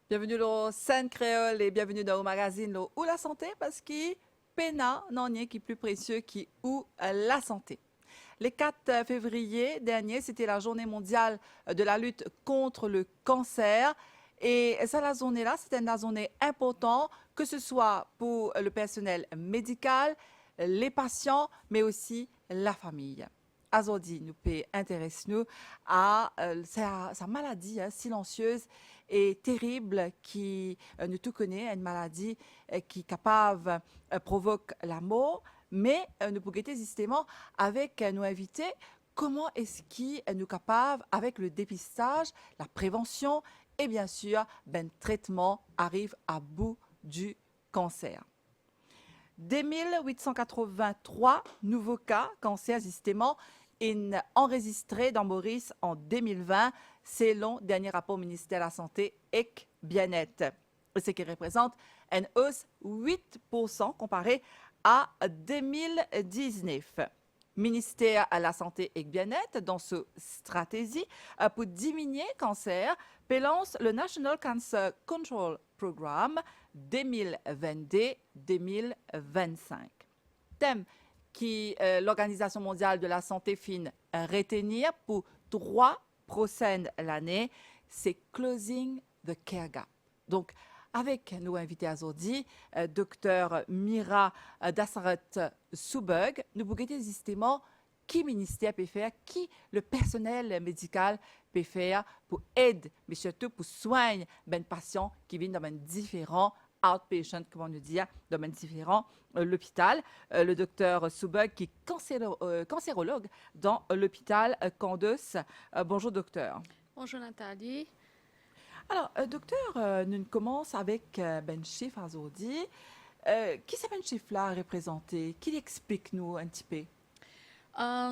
Bienvenue dans Scène Créole et bienvenue dans le magazine Où la santé parce que pena n'en est qui plus précieux qui ou la santé. Le 4 février dernier, c'était la journée mondiale de la lutte contre le cancer. Et ça, la journée-là, c'était une journée importante, que ce soit pour le personnel médical, les patients, mais aussi la famille. Aujourd'hui, nous pouvons intéresser nous à sa maladie silencieuse et terrible qui nous tout connaît, une maladie qui est capable provoque la mort, mais nous pouvons justement avec nos invités comment est-ce qu'ils nous capables avec le dépistage, la prévention et bien sûr ben traitement arrive à bout du cancer. 2883 nouveaux cas cancer justement enregistrés dans Maurice en 2020, selon le dernier rapport ministère de la Santé et Bien-être, ce qui représente une hausse 8% comparé à 2019. Ministère de la Santé et Bien-être, dans ce stratégie pour diminuer le cancer, lance le National Cancer Control Program 2022-2025. Thème qui l'Organisation mondiale de la santé fin retenir pour 3 prochaines l'année, c'est Closing the Care Gap. Donc, avec nos invités aujourd'hui, Dr Mira Dassaret-Soubeg, nous pouvons justement qui ministère peut faire, qui le personnel médical peut faire pour aider, mais surtout pour soigner les patients qui viennent dans différents outpatient, comment nous dire, domaines différents, l'hôpital. Le docteur Soubeg, qui est cancérologue dans l'hôpital Candos. Bonjour, docteur. Bonjour, Nathalie. Alors, docteur, nous commençons avec ben chiffre aujourd'hui. Qui c'est ben chiffre-là représenté? Qui explique-nous un petit peu?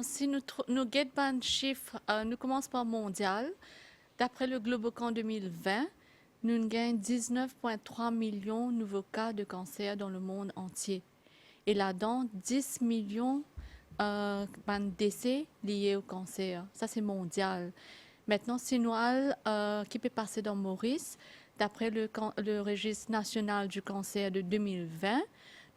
Si nous guettons un chiffre, nous commençons par mondial. D'après le Globocan 2020, nous gagnons 19,3 millions de nouveaux cas de cancer dans le monde entier. Et là-dedans, 10 millions de décès liés au cancer. Ça, c'est mondial. Maintenant, si nous qui peut passer dans Maurice, d'après le registre national du cancer de 2020,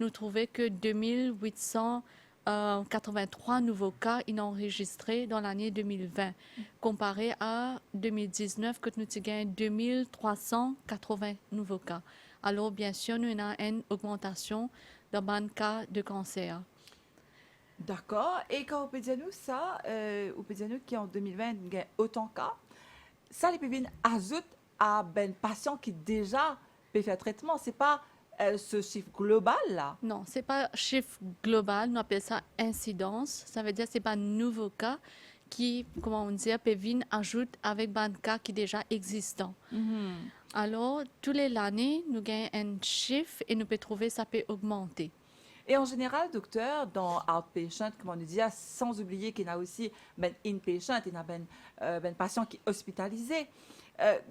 nous trouvons que 2883 nouveaux cas enregistrés dans l'année 2020, comparé à 2019, que nous avons 2380 nouveaux cas. Alors, bien sûr, nous avons une augmentation dans le cas de cancer. D'accord. Et quand on peut dire nous ça, on peut dire nous qu'en 2020, il y a autant de cas, ça les peut venir ajoute à ben patient qui déjà peut faire traitement. C'est pas ce chiffre global là. Non, c'est pas chiffre global. Nous appelons ça incidence. Ça veut dire que c'est pas un nouveau cas qui, comment on dit, peut venir ajoute avec un cas qui est déjà existant. Alors, toutes les années, nous gagnons un chiffre et nous pouvons trouver ça peut augmenter. Et en général, docteur, dans outpatient, comme on nous dit, sans oublier qu'il y a aussi ben inpatient, il y a ben patient qui est hospitalisé.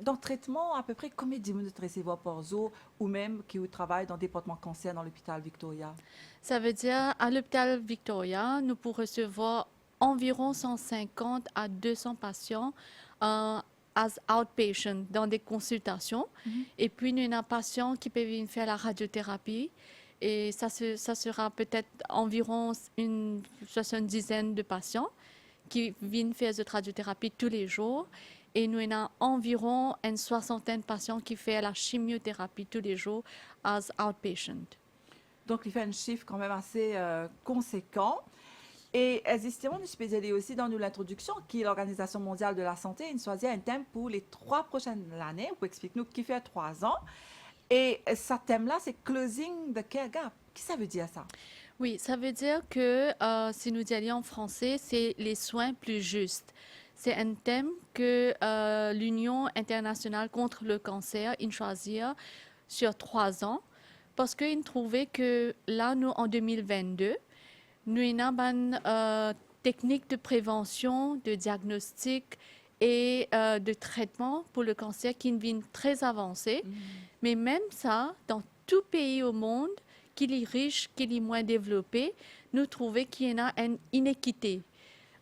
Dans le traitement, à peu près combien de minutes recevoir par jour ou même qui travaille dans le département cancer dans l'hôpital Victoria? Ça veut dire à l'hôpital Victoria, nous pouvons recevoir environ 150 à 200 patients as outpatient dans des consultations. Et puis, nous avons un patient qui peut venir faire la radiothérapie. Et ça sera peut-être environ une 70aine de patients qui viennent faire cette radiothérapie tous les jours. Et nous avons environ une 60aine de patients qui font la chimiothérapie tous les jours as outpatient. Donc, il fait un chiffre quand même assez conséquent. Et justement, nous spécialisons aussi dans l'introduction, qui est l'Organisation mondiale de la santé, une choisit un thème pour les 3 prochaines années, pour expliquer nous qui fait 3 ans. Et ce thème-là, c'est Closing the Care Gap. Qu'est-ce que ça veut dire, ça? Oui, ça veut dire que, si nous disons en français, c'est les soins plus justes. C'est un thème que l'Union internationale contre le cancer a choisi sur 3 ans parce qu'ils trouvaient que là, nous, en 2022, nous avons une technique de prévention, de diagnostic et de traitement pour le cancer qui est très avancée. Mais même ça, dans tout pays au monde, qu'il est riche, qu'il est moins développé, nous trouvons qu'il y a une inéquité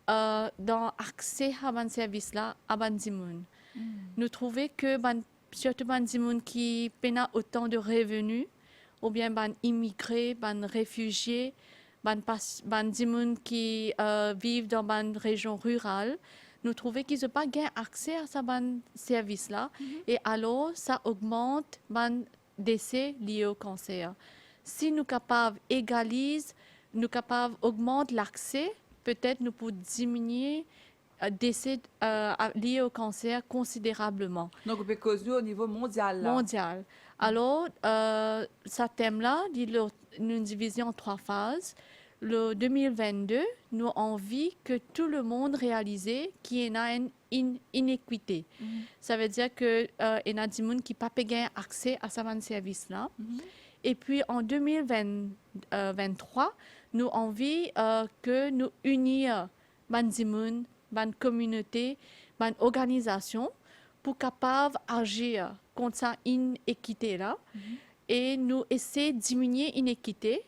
dans l'accès à ce service-là à Banzimoun. Nous trouvons que surtout ban dimoun qui pena autant de revenus, ou bien ban immigrés, ban réfugiés, ban dimoun qui vivent dans ban région rurale, nous trouvons qu'ils n'ont pas gain accès à ce ban service-là, et alors ça augmente ban décès liés au cancer. Si nous capables égaliser, nous capables augmenter l'accès, peut-être nous pouvons diminuer décès liés au cancer considérablement. Donc, on peut causer au niveau mondial. Là. Mondial. Alors, ce thème-là, nous divisons en 3 phases. Le 2022, nous avons envie que tout le monde réalise qu'il y a une inéquité. Ça veut dire qu'il y a des gens qui n'ont pas accès à ce service-là. Et puis, en 2023, nous avons envie que nous unissions les gens, ban communauté, ban organisation pour capable agir contre cette inéquité-là et nous essayer de diminuer l'inéquité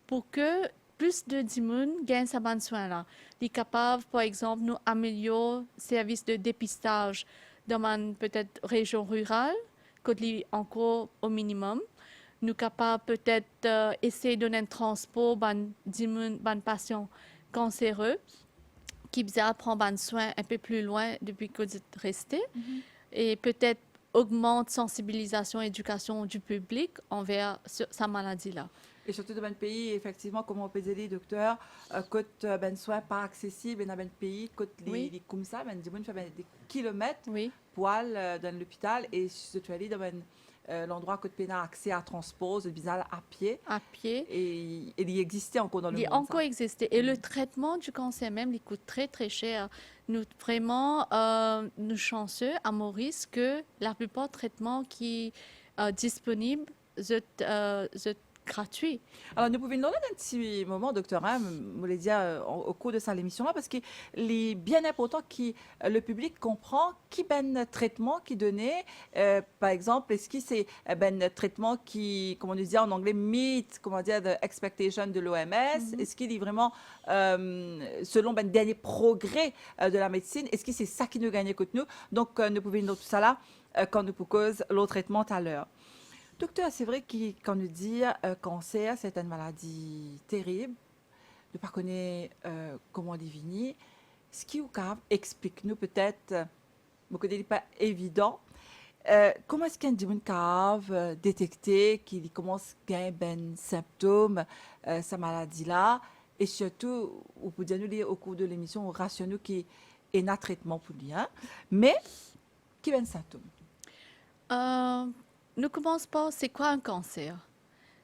pour que plus de gens gagnent ce ban soin-là. Les capables, par exemple, nous améliorer le service de dépistage dans une peut-être région rurale, quand il est encore au minimum. Nous capables peut-être essayer de donner un transport ban patients cancéreux qui besoin prendre un soin un peu plus loin depuis que vous êtes resté et peut-être augmente sensibilisation et éducation du public envers sa maladie-là. Et surtout dans un pays, effectivement, comme on peut dire, docteur, côte ben soins pas accessible dans un pays, côte les comme ça, ben des kilomètres pour aller dans l'hôpital et surtout aller dans l'endroit que tu as accès à transport, c'est bizarre à pied. À pied. Et il existait encore dans le monde. Il encore existait. Et le traitement du cancer même, il coûte très, très cher. Nous, vraiment, nous chanceux à Maurice que la plupart des traitements qui sont disponibles sont gratuits. Alors, nous pouvons nous donner un petit moment, docteur, vous voulez dire au cours de cette émission-là, parce qu'il est bien important que le public comprend qui ben traitement qui donné. Par exemple, est-ce que c'est ben traitement qui, comment on dit en anglais, meet, comment dire, the expectation de l'OMS? Est-ce qu'il est vraiment selon ben dernier progrès de la médecine? Est-ce que c'est ça qui nous gagne que nous? Donc, nous pouvons nous tout ça là quand nous proposons le traitement à l'heure. Docteur, c'est vrai que quand nous dit cancer, c'est une maladie terrible, de ne pas connaître comment définir. Ce qui vous explique-nous peut-être, ce n'est pas évident, comment est-ce qu'un démon cave détecter qu'il commence à avoir des symptômes, sa maladie-là, et surtout, vous pouvez nous dire au cours de l'émission, rationnel qui est un traitement pour lui, hein? Mais qui a des symptômes? Nous commençons par c'est quoi un cancer.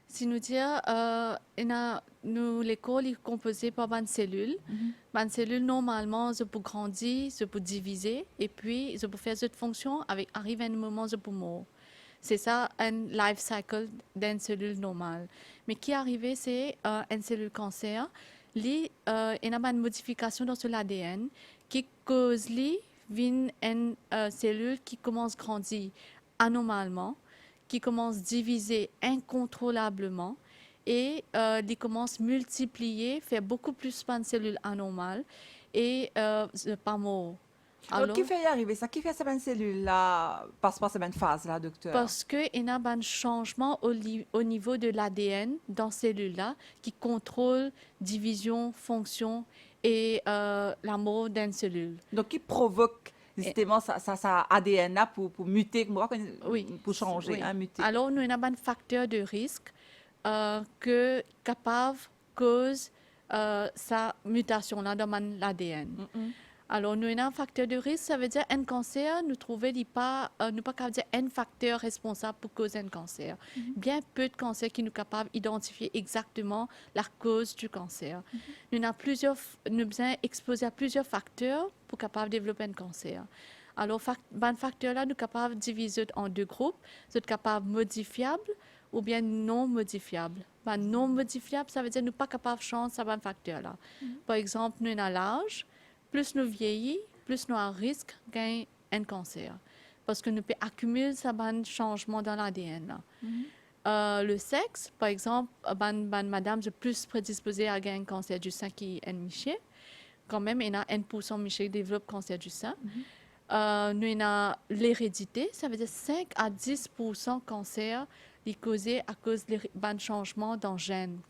Si nous dire, le corps est composé par une cellule. Une cellule, normalement, ça peut grandir, ça peut diviser, et puis ça peut faire cette fonction, arrive un moment, ça peut mourir. C'est ça, un life cycle d'une cellule normale. Mais qui arrive, c'est une cellule cancer. Il y a une modification dans l'ADN qui cause une cellule qui commence à grandir anormalement, qui commence à diviser incontrôlablement et qui commence à multiplier, faire beaucoup plus de cellules anormales et pas mort. Alors, qui fait y arriver ça? Qui fait cette cellule-là, passe par cette phase-là, docteur? Parce qu'il y a un changement au niveau de l'ADN dans ces cellules-là qui contrôle division, fonction et la mort d'une cellule. Donc, qui provoque justement ça ADN là pour muter, pour changer, oui. Hein, muter. Alors, nous avons un facteur de risque que capable cause sa mutation là dans l'ADN. Alors, nous avons un facteur de risque, ça veut dire un cancer, nous trouvons pas capable dire un facteur responsable pour causer un cancer. Bien peu de cancers qui nous capables d'identifier exactement la cause du cancer. Nous avons besoin exposés à plusieurs facteurs pour capable développer un cancer. Alors, ces facteurs-là, nous sommes capables de diviser en 2 groupes. Nous sommes capables modifiables ou bien non modifiables. Non modifiables, ça veut dire que nous ne sommes pas capables de changer ces facteurs-là. Par exemple, nous avons l'âge. Plus nous vieillissons, plus nous avons un risque de gagner un cancer. Parce que nous pouvons accumuler ce changement dans l'ADN. Le sexe, par exemple, madame est plus prédisposée à gagner un cancer du sein qui est un miché. Quand même, il y a 1% miché qui développe cancer du sein. nous avons l'hérédité, ça veut dire 5 à 10% cancer est causé à cause des changements dans le gène.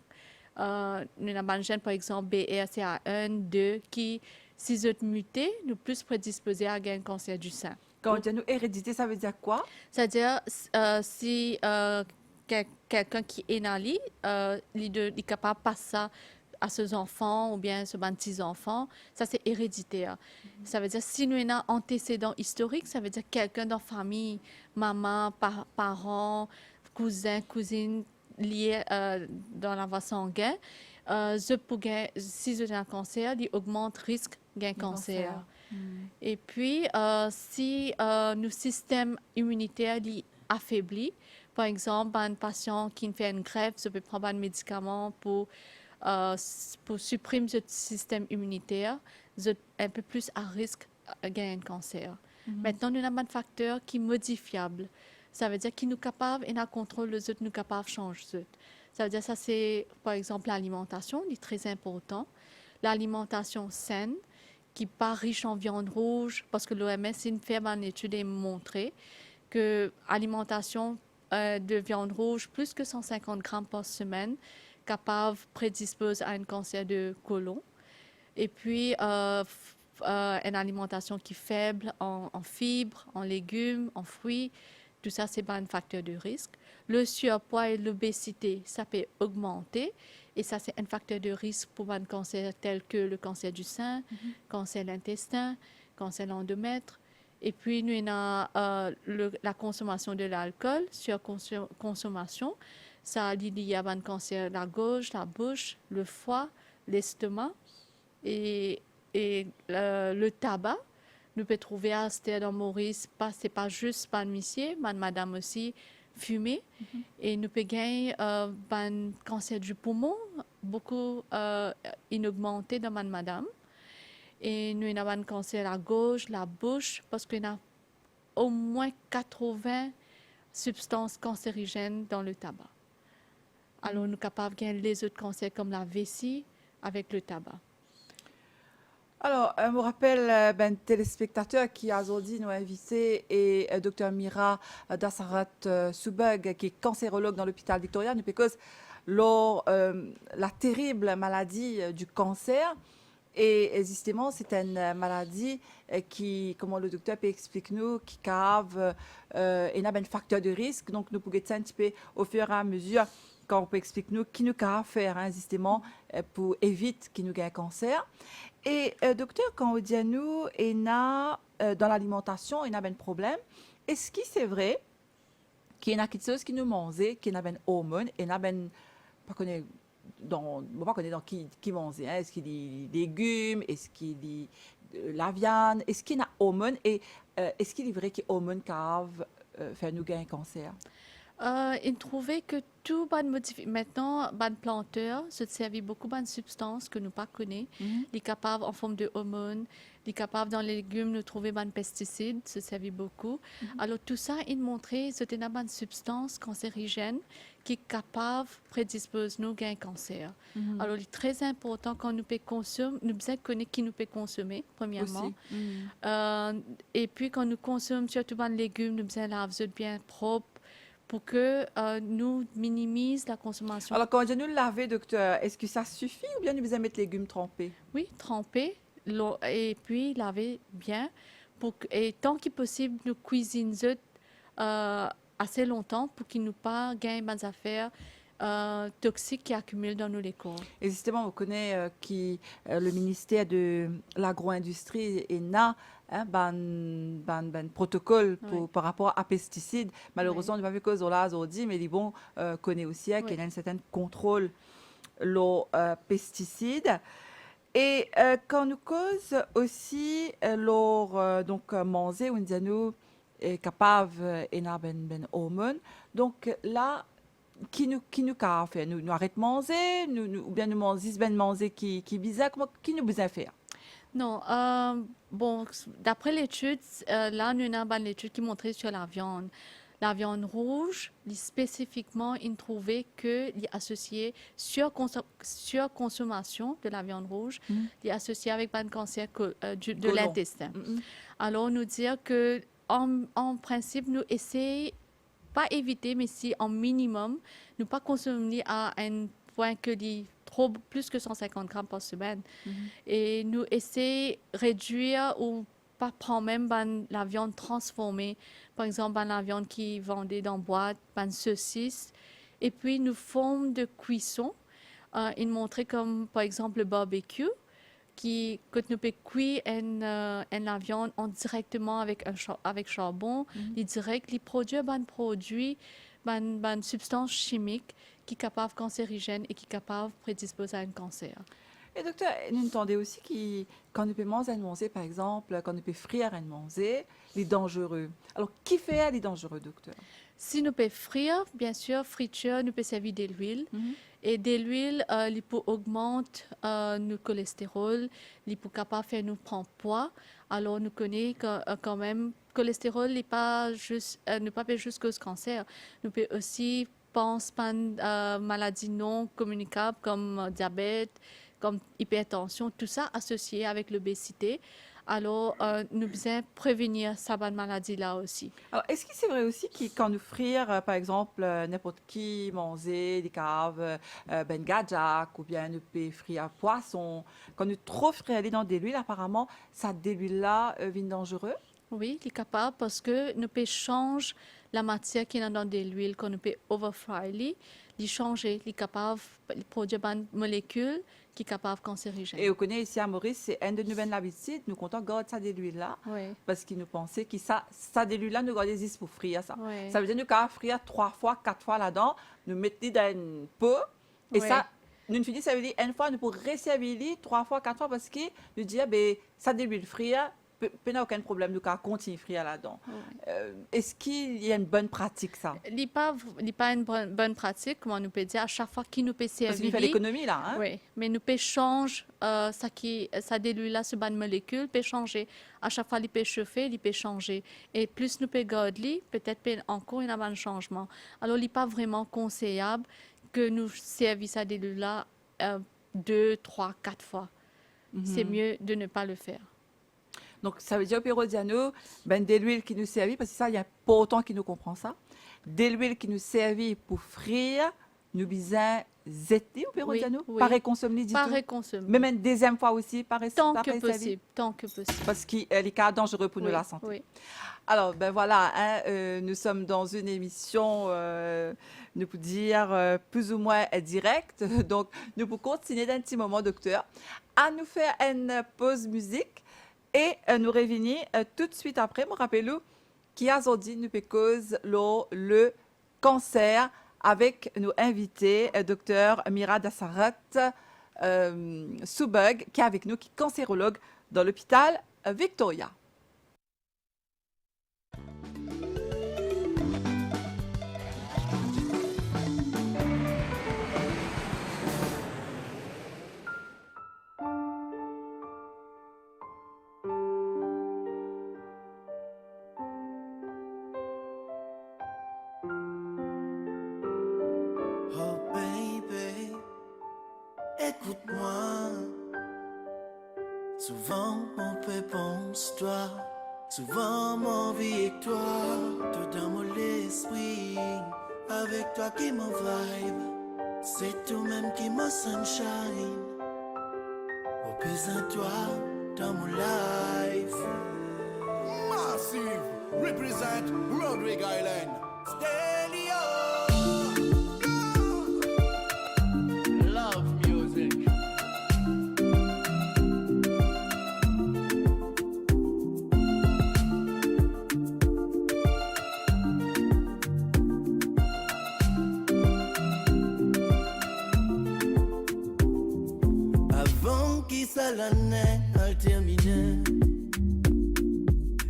Nous avons un gène, par exemple, BRCA1, 2, qui, si vous muté, nous plus prédisposés à avoir un cancer du sein. Quand on dit nous hérédité, ça veut dire quoi? C'est-à-dire, si quelqu'un qui est né, il est capable de passer ça à ses enfants ou bien à ses petits-enfants, ça c'est héréditaire. Ça veut dire, si nous avons un antécédent historique, ça veut dire quelqu'un dans la famille, maman, parents, cousins, cousines, liés dans la voie sanguine, si vous avez un cancer, il augmente le risque d'un cancer. Et puis, si notre système immunitaire est affaibli, par exemple, un patient qui fait une greffe, je peux prendre un médicament pour supprimer ce système immunitaire, c'est un peu plus à risque de gagner un cancer. Maintenant, nous avons un facteur qui est modifiable. Ça veut dire qu'il nous capable et nous contrôle le autres, nous capable de changer. Ça veut dire ça c'est par exemple l'alimentation, qui est très important. L'alimentation saine, qui n'est pas riche en viande rouge, parce que l'OMS, une fait une étude et montré que l'alimentation de viande rouge, plus que 150 grammes par semaine, capable prédispose à un cancer de côlon. Et puis, une alimentation qui est faible en fibres, en légumes, en fruits, tout ça, c'est pas un facteur de risque. Le surpoids et l'obésité, ça peut augmenter. Et ça, c'est un facteur de risque pour un cancer tel que le cancer du sein, cancer de l'intestin, cancer de l'endomètre. Et puis, nous avons la consommation de l'alcool, surconsommation. Ça il y a un cancer de la gorge, la bouche, le foie, l'estomac et le tabac. Nous pouvons trouver à dans Maurice, ce n'est pas juste pas monsieur, mais madame aussi, fumer. Et nous pouvons gagner un cancer du poumon, beaucoup augmenté dans madame. Et nous avons un cancer à la gorge, la bouche, parce qu'il y a au moins 80 substances cancérigènes dans le tabac. Alors, nous sommes capables de gagner les autres cancers comme la vessie avec le tabac. Alors, je me rappelle ben téléspectateur qui a aujourd'hui nous invité et Dr Mira Dassarat Soubeg qui est cancérologue dans l'hôpital Victoria nous parce lors la terrible maladie du cancer et justement c'est une maladie qui comment le docteur peut expliquer nous qui cave et n'a un facteur de risque donc nous pouvons un petit peu au fur et à mesure quand on peut expliquer nous qui nous peut faire hein, justement pour éviter qu'il nous gagne un cancer. Et docteur, quand on dit à nous, dans l'alimentation, il y a un problème. Est-ce que c'est vrai qu'il y a quelque chose qui nous mange, qu'il y a un hormone, et il y a un pas connaît dans qui mange, hein? Est-ce qu'il y a des légumes, est-ce qu'il y a la viande, est-ce qu'il y a un hormone et est-ce qu'il est vrai que hormone cave fait nous gagner un cancer? Il trouvait que tout ban modifié. Maintenant, ban planteur se servait beaucoup de substances que nous pas connaissons. Les capables en forme de hormones, les capables dans les légumes, nous trouver ban pesticides, se servait beaucoup. Alors tout ça, il montrait que c'était une substance cancérigène qui est capable de prédisposer nous à un cancer. Alors il est très important quand nous pouvons consommer, nous devons connaître qui nous peut consommer premièrement. Et puis quand nous consommons surtout des légumes, nous devons laver bien propre pour que nous minimisons la consommation. Alors, quand on dit nous laver, docteur, est-ce que ça suffit ou bien nous besoin mettre les légumes trempés? Oui, tremper et puis laver bien. Et tant qu'il est possible, nous cuisinons assez longtemps pour qu'il nous pas gagne des affaires toxiques qui accumulent dans nos corps. Et justement, on connaît le ministère de l'agro-industrie et n'a un protocole par rapport à pesticides. Malheureusement, on n'a pas vu cause là aujourd'hui, mais bon, connaît aussi qu'il y a un certain contrôle aux pesticides. Et quand nous cause aussi donc manger, on dit nous est capable et n'a ben hormone. Donc là qui nous fait nous arrête manger ou bien nous manger qui bizarre qui nous besoin faire. Non, bon, d'après l'étude, là, nous avons une étude qui montrait sur la viande. La viande rouge, spécifiquement, il trouvait que l'associé surconsommation de la viande rouge, est associé avec un cancer de Colon. l'intestin. Alors, nous dire que en principe, nous essayons pas éviter, mais si en minimum, ne pas consommer à un point que dit trop plus que 150 grammes par semaine. Et nous essayons de réduire ou pas prendre même la viande transformée, par exemple la viande qui est vendue dans boîte, saucisse. Et puis nous formes de cuisson, ils montraient comme par exemple le barbecue, que nous pouvons cuire la viande directement avec charbon, les direct, les produits, une substance chimique qui est capable cancérigène et qui est capable de prédisposer à un cancer. Et docteur, nous entendons aussi que quand nous pouvons manger, par exemple, quand nous pouvons frire un manger, les dangereux. Alors, qui fait les dangereux, docteur? Si nous pouvons frire, bien sûr, friture, nous pouvons servir de l'huile. Et de l'huile, il peut augmenter le cholestérol, il peut capable faire nous prendre poids. Alors, nous connaissons quand même, le cholestérol n'est pas juste cause cancer. Nous pouvons aussi penser à une maladie non communicable comme diabète, comme hypertension, tout ça associé avec l'obésité. Alors, nous devons prévenir cette maladie-là aussi. Alors, est-ce que c'est vrai aussi que quand nous frire, par exemple, n'importe qui manger des caves, ben gadjak, ou bien nous peut frire poisson, quand nous trop frire dans de l'huile, apparemment, ça de l'huile-là devient dangereux? Oui, il est capable parce que nous pouvons changer la matière qui est dans de l'huile, quand nous pouvons overfry, il changer, il est capable de produire une molécule qui est capable de cancérigène. Et on connaît ici à Maurice, c'est un de nouvelles habitudes, nous comptons garder ça de l'huile-là, parce qu'ils nous pensaient que ça de l'huile-là, nous gardons juste pour frire ça. Ça veut dire que nous avons frire 3 fois, 4 fois là-dedans, nous mettons dans une pot, et ça, nous finissons, ça veut dire une fois, nous pourrons resservir 3 fois, 4 fois, parce que nous disons, ben, ça de l'huile frire, il n'y a aucun problème, nous allons continuer à frire là-dedans. Est-ce qu'il y a une bonne pratique, ça? Il n'est pas une bonne pratique, comment nous peut dire, à chaque fois qu'il nous peut servir. Parce qu'il fait l'économie, là. Hein? Oui, mais nous peut changer ça de l'huile-là, ce bonne molécule, peut changer. À chaque fois, il peut chauffer, il peut changer. Et plus nous peut garder, peut-être encore il y a un changement. Alors, il n'est pas vraiment conseillable que nous servissions ça de l'huile-là 2, 3, 4 fois. C'est mieux de ne pas le faire. Donc, ça veut dire, Pérodiano, ben, de l'huile qui nous servit, parce que ça, il n'y a pas autant qui nous comprend ça. De l'huile qui nous servit pour frire, nous bisons zéter au Pérodiano, pas réconsommer du tout. Pas réconsommer. Même une deuxième fois aussi, pas tant que possible. Tant que possible. Parce qu'il est dangereux pour nous la santé. Oui. Alors, ben voilà, hein, nous sommes dans une émission, nous pouvons dire, plus ou moins directe. Donc, nous pouvons continuer d'un petit moment, docteur, à nous faire une pause musique. Et nous revenons tout de suite après. Je rappelle qui a dit nous cause le cancer avec nos invités, docteur Mira Dassarat Soubeg, qui est avec nous, qui est cancérologue dans l'hôpital Victoria. Écoute-moi, souvent on peut penser-toi, souvent mon vie et toi, tout dans mon esprit, avec toi qui me vibe, c'est tout même qui me sunshine, au plus en toi, dans mon life. Massive, represent Rodrigue Island, Stelio. L'année a terminé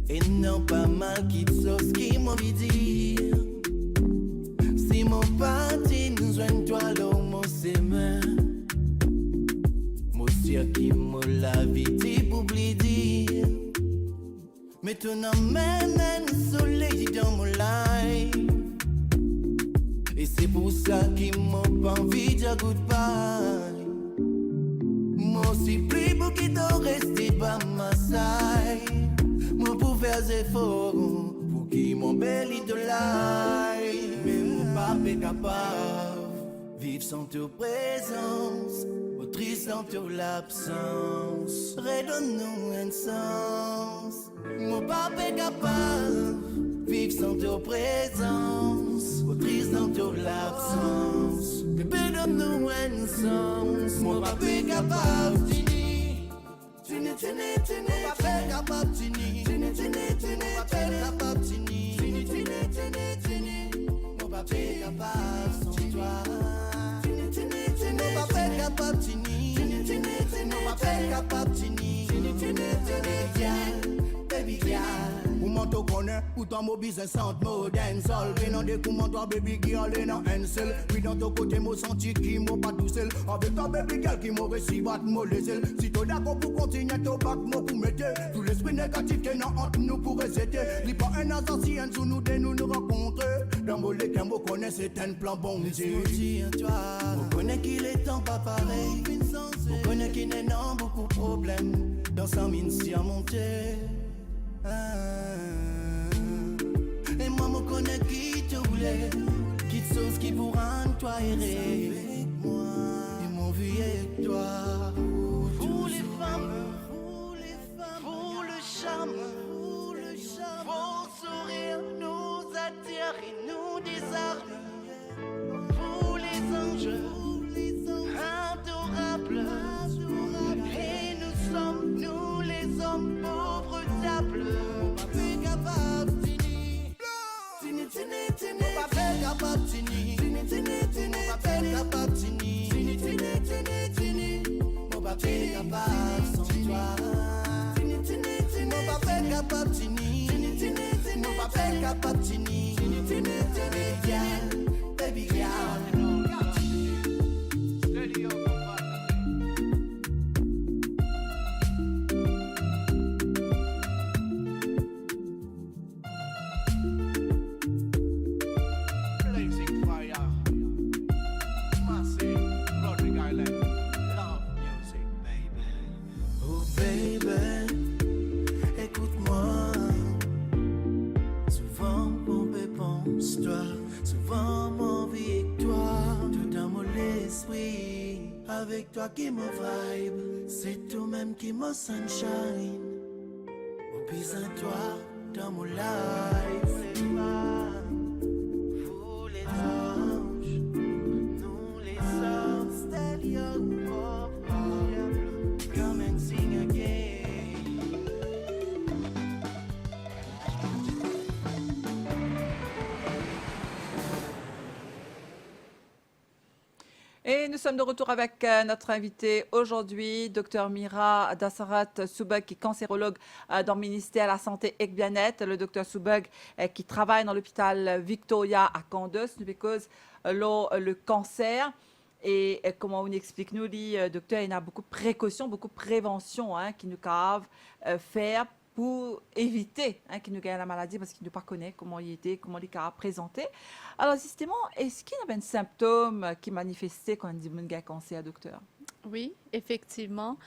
et non pas mal qui sauce qui m'a dit si mon parti nous joigne toi l'eau mon sémin mon sûr qui m'a la vie pour dire mais tu n'as même un soleil dans mon life dire goodbye. Moi aussi plus pour qui t'en rester par ma side. Moi pour faire des efforts pour qui m'embellit de l'ail. Mais mon pas capable vivre sans ta présence. Au triste sans ta l'absence. Redonne-nous un sens. Mon pas capable vivre sans ta présence. Au triste sans ta l'absence. Bébé donne-nous un sens. Mon pas capable Tini. Tini, tini, tini. Mon pas capable Tini. Tini, tini, tini. Mon pas capable Tini. Tini, tini, tini, tini. Mon pas capable sans toi. Tini, tini, tini. Mon pas capable Tini. Tini, tini, tini. Mon pas capable Tini. Tini, tini, tini. Yeah, baby girl. Ou manto connaît, ou ton mot business sans mot dancehall. V'en en découvrant toi baby girl et non un seul. Oui dans ton côté mot senti qui m'a pas doucel. Avec ton baby girl qui m'a réussi battre mot les ailes. Si t'es d'accord pour continuer ton bac mot pour mettre. Tout l'esprit négatif qui est entre nous pour réciter. Li pas un assassin sous nous de nous rencontrer. Dans mon lait qu'un mot connaît c'est un plan bon Dieu. Toi, on connaît qu'il est temps pas pareil. On connaît qu'il n'est non beaucoup de problèmes. Dans 100 000 si à monter. Et moi me connais qui te voulait, qui te sauce qui pour rendre toi errer. Moi, ils m'ont vu avec toi. Vous les femmes, vous le charme, vos sourires nous attirent et nous désarment. Vous les anges, adorables, et nous sommes, nous les hommes pauvres diables. Pas capable Tini. Tini, tini, tini. Pas capable Tini. Tini, tini, tini. Pas capable Tini. Tini, tini, tini, tini. Mon pas capable sans toi. Tini, tini, tini. Pas capable Tini. Tini, tini, tini. Pas capable Tini. Tini, tini, tini. Yeah, baby girl. Avec toi qui me vibe, c'est toi-même qui me sunshine. Au plus à toi dans mon life. Vous les anges, nous les hommes, still young, come and sing again. Et nous sommes de retour avec notre invité aujourd'hui, Dr Mira Dassarat Soubag, qui est cancérologue dans le ministère de la Santé et Bien-être. Le Dr Soubag qui travaille dans l'hôpital Victoria à Candos, because le cancer. Et comment on explique nous, dit docteur, il y a beaucoup de précautions, beaucoup de prévention qui nous doivent faire pour éviter qu'il nous gagne la maladie parce qu'il ne pas connaît comment il était, comment il a présenté. Alors, justement, est-ce qu'il y a des symptômes qui manifestaient quand on dit qu'il a un cancer, docteur? Oui, effectivement.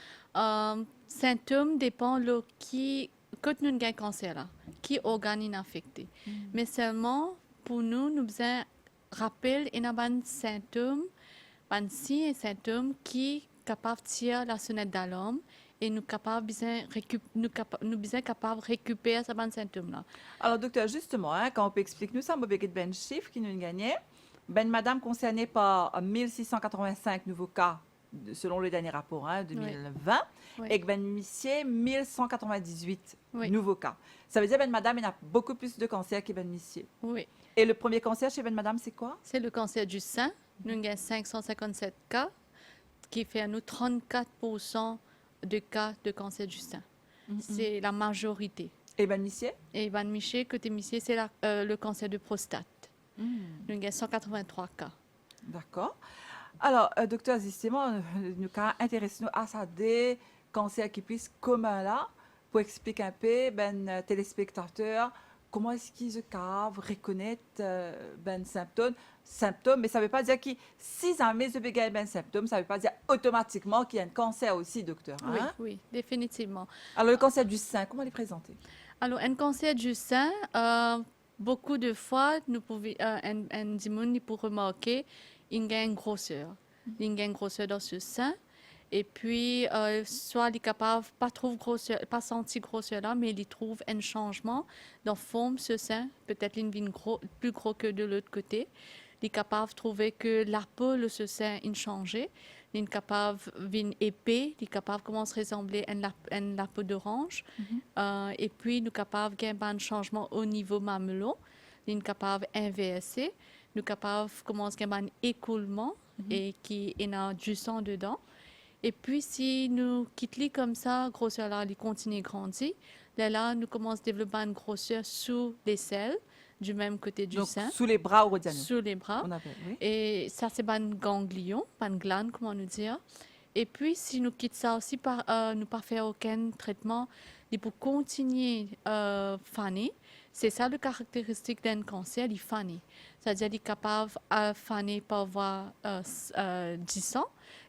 Symptômes dépendent de qui, quand nous avons un cancer, là, qui organe affecté. Mais seulement, pour nous, nous devons rappeler qu'il y a des symptômes, des signes et symptômes qui sont capables de tirer la sonnette d'alarme et nous sommes capables de récupérer ces symptômes-là. Alors, docteur, justement, quand on peut expliquer nous ça, on peut ben chiffre qui nous gagnait. Ben, madame concernée par 1685 nouveaux cas, selon le dernier rapport 2020, Oui. et ben monsieur 1198 Oui. nouveaux cas. Ça veut dire ben madame, il y a beaucoup plus de cancers que ben monsieur. Oui, Et le premier cancer chez ben madame, c'est quoi? c'est le cancer du sein. Nous avons 557 cas, qui fait à nous 34% de cas de cancer du sein. C'est la majorité. Et ben monsieur? Et Van Miché, côté Miché, c'est le cancer de prostate. Nous avons 183 cas. D'accord. Alors, docteur, justement, nous intéressons à ça des cancers qui puissent communs là, pour expliquer un peu, ben téléspectateurs, comment est-ce qu'ils cave reconnaître ben symptômes, mais ça ne veut pas dire que si jamais ils ont ben symptômes, ça ne veut pas dire automatiquement qu'il y a un cancer aussi, docteur. Oui, Hein? oui, définitivement. Alors, le cancer du sein, comment les présenter? Alors, un cancer du sein, beaucoup de fois, un démon peut remarquer qu'il y a une grosseur. Il y a une grosseur dans ce sein. Et puis, soit il est capable pas trouve grosseur, pas sentir grosseur là, mais il trouve un changement dans forme ce sein. Peut-être il vient plus gros que de l'autre côté. Il est capable de trouver que la peau de ce sein a changé. Il est capable de épais. Il est capable de commencer à ressembler à la peau d'orange. Et puis, il est capable de faire un changement au niveau mamelon. Il est capable d'inverser. Il est capable de commencer à faire un écoulement et qui a du sang dedans. Et puis, si nous quittons comme ça, grosseur là, il continue à grandir. Là, nous commençons à développer une grosseur sous les selles, du même côté du Donc, sein. sous les bras ou Sous les bras. on appelle, oui. Et ça, c'est un ganglion, pas une glande, comment nous dire. Et puis, si nous quittons ça aussi, nous pas faire aucun traitement, il peut continuer à faner. C'est ça le caractéristique d'un cancer, il fane. C'est-à-dire qu'il est capable de faner par voie du sang,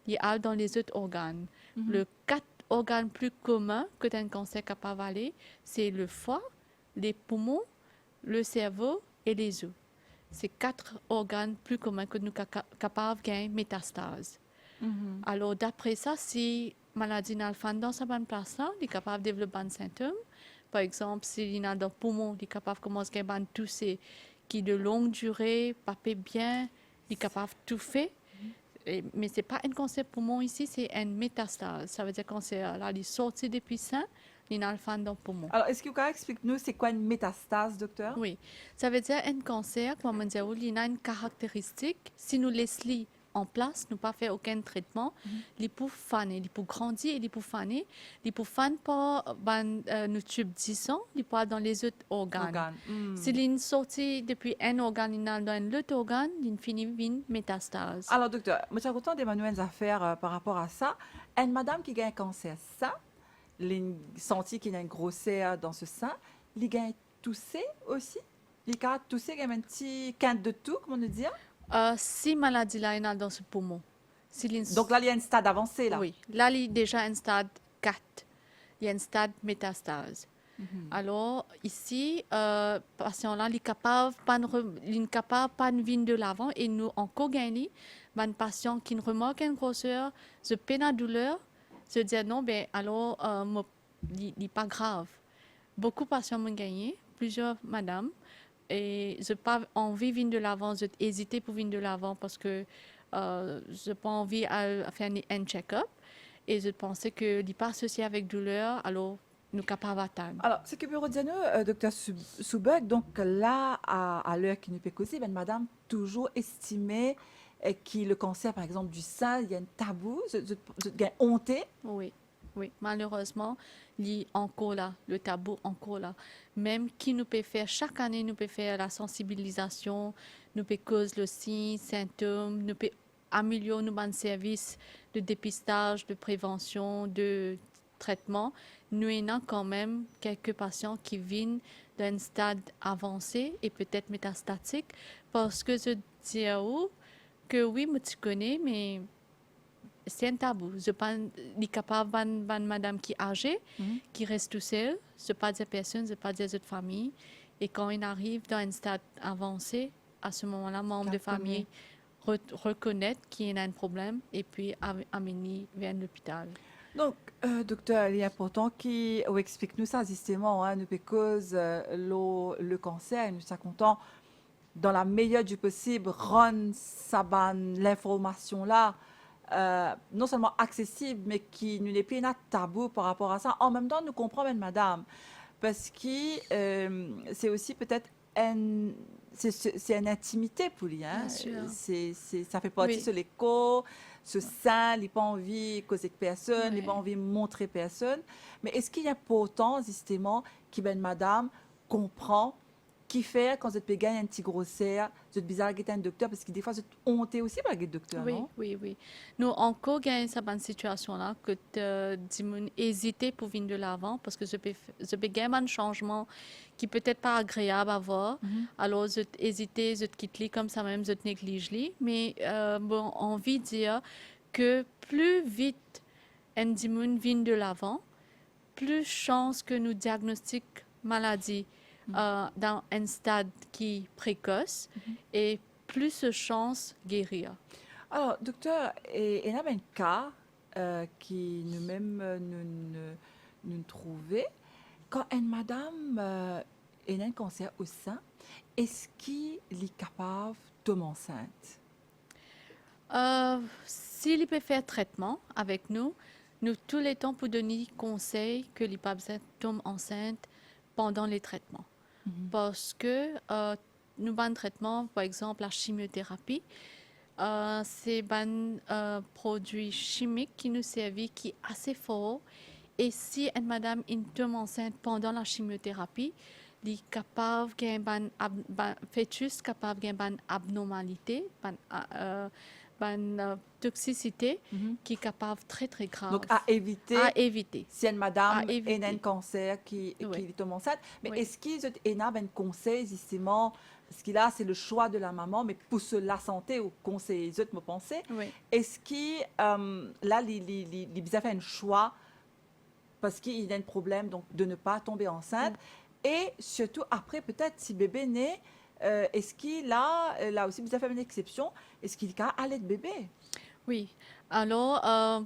il est dans les autres organes. Le 4 organes plus communs que un cancer est capable d'aller, c'est le foie, les poumons, le cerveau et les os. C'est 4 organes plus communs que nous sommes capables de gagner métastase. Alors, d'après ça, si la maladie n'a pas dans sa bonne place, là, il est capable de développer un symptôme. Par exemple, s'il a dans le poumon, il est capable de commencer à tousser qui de longue durée, pas bien, il est capable de touffer. Mais ce n'est pas un cancer poumon ici, c'est une métastase. Ça veut dire cancer, là, il est sorti depuis ça, il a le fan dans le poumon. Alors, est-ce que vous pouvez expliquer-nous c'est quoi une métastase, docteur? Oui, ça veut dire un cancer, comme on dit, il a une caractéristique. Si nous laissons en place, nous pas faire aucun traitement, il peut faner, il peut grandir, il peut faner, il peut faner par nos tubes de sang, il peut aller dans les autres organes. S'il est sorti depuis un organe, il est dans l'autre organe, il finit une métastase. Alors, docteur, je suis content d'Emmanuel affaires par rapport à ça. Une madame qui a un cancer, ça, il senti qu'il y a une grosseur dans ce sein, il a toussé aussi, il a toussé, il y a un petit quinte de tout, comment nous dire? Si maladie là, il y a dans ce poumon. Donc là, il y a un stade avancé, là. Oui, là, il y a déjà un stade 4. Il y a un stade métastase. Alors, ici, le patient là, il est capable de venir de l'avant et nous, encore gagner, un patient qui ne remarque une grosseur, se peine à douleur, se dit non, ben alors, il n'est pas grave. Beaucoup de patients m'ont gagné, plusieurs madames. Et je n'ai pas envie de venir de l'avant, j'ai hésité pour venir de l'avant parce que je n'ai pas envie de faire un check-up. Et je pensais que n'est pas associé avec douleur, alors nous sommes capables d'attendre. Alors, ce que vous dire, docteur Soubek, donc là, à l'heure qui nous peut causer, ben, madame toujours estimé que le cancer, par exemple, du sein, il y a un tabou, il y a une honte. Oui. Oui, malheureusement, il est encore là, le tabou encore là. Même qui nous peut faire, chaque année, nous peut faire la sensibilisation, nous peut causer le signe, symptômes, nous peut améliorer nos services de dépistage, de prévention, de traitement. Nous avons quand même quelques patients qui viennent d'un stade avancé et peut-être métastatique parce que je dis que oui, moi tu connais, mais c'est un tabou. Je ne suis pas capable de madame qui est âgée, qui reste tout seule. Ce n'est pas des personnes, ce n'est pas des autres familles. Et quand il arrive dans un stade avancé, à ce moment-là, membres de famille reconnaissent qu'il y a un problème et puis amener vers l'hôpital. Donc, docteur, il est important qu'on explique-nous ça, justement, hein, nous cause le cancer, nous sommes contents, dans la meilleure du possible, rendre l'information là, non seulement accessible, mais qui nous n'est plus un tabou par rapport à ça. En même temps, nous comprenons, madame, parce que c'est aussi peut-être c'est une intimité pour lui. Hein? Ça fait partie de l'écho, ce sein, il n'a pas envie de causer personne, il n'a pas envie de montrer personne. Mais est-ce qu'il y a pourtant, justement, qui, ben, madame, comprend qui fait quand vous êtes gagné un petit grosseur, vous êtes bizarre d'être un docteur parce que des fois vous êtes honté aussi par être docteur, Oui, non? oui, oui. Nous, encore, gagne cette situation-là, que tu hésiter pour venir de l'avant, parce que je peux gagner un changement qui peut-être pas agréable à voir. Alors, je hésiter, je te quitte comme ça même, je te néglige. Mais bon, envie de dire que plus vite un dimon vient de l'avant, plus chance que nous diagnostiquons maladie dans un stade qui est précoce et plus de chance guérir. Alors, docteur, il y a un cas qui nous-mêmes nous trouvons. Quand une madame a un cancer au sein, est-ce qu'il est capable de tomber enceinte? S'il peut faire traitement avec nous, nous tous les temps pour donner conseil que les femmes tombent enceintes pendant les traitements. Parce que nous avons un traitement, par exemple la chimiothérapie, c'est un produit chimique qui nous servent qui est assez fort. Et si une madame tombe enceinte pendant la chimiothérapie, elle est capable de fœtus capable d'une abnormalité, une toxicité qui est capable très très grave. Donc, à éviter. À éviter. Si une madame À éviter. a un cancer qui Oui. tombe enceinte, mais Oui. est-ce qu'il y a un conseil, justement, parce que là, c'est le choix de la maman, mais pour la santé, au conseil, je me pensais, Oui. est-ce qu'il là, il a fait un choix parce qu'il y a un problème donc, de ne pas tomber enceinte, et surtout après, peut-être, si bébé naît, est-ce qu'il a, là aussi, vous avez fait une exception, est-ce qu'il a allait de bébé? Oui. Alors,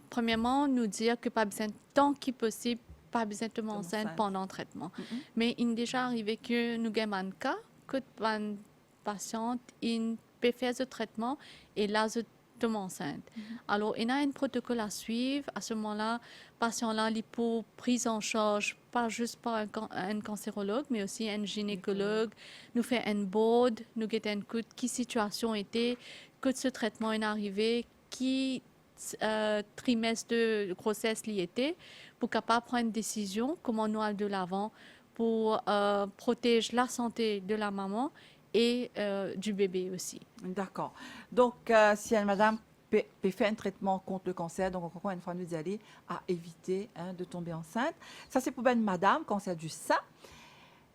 premièrement, nous dire que pas besoin, tant qu'il possible, pas besoin de tomber enceinte enceinte. pendant le traitement. Mais il est déjà arrivé que nous avons un cas que une patiente il peut faire ce traitement et là, je tombe enceinte. Alors, il y a un protocole à suivre. À ce moment-là, le patient-là, il est pour prise en charge, pas juste par un cancérologue, mais aussi un gynécologue. Nous fait un board, nous avons un coup de qui situation était, que ce traitement est arrivé, qui trimestre de grossesse l'y était, pour capable prendre une décision, comment nous aller de l'avant, pour protéger la santé de la maman et du bébé aussi. D'accord. Donc, si une madame peut faire un traitement contre le cancer, donc encore une fois, nous aller à éviter de tomber enceinte. Ça, c'est pour une madame, cancer du sein.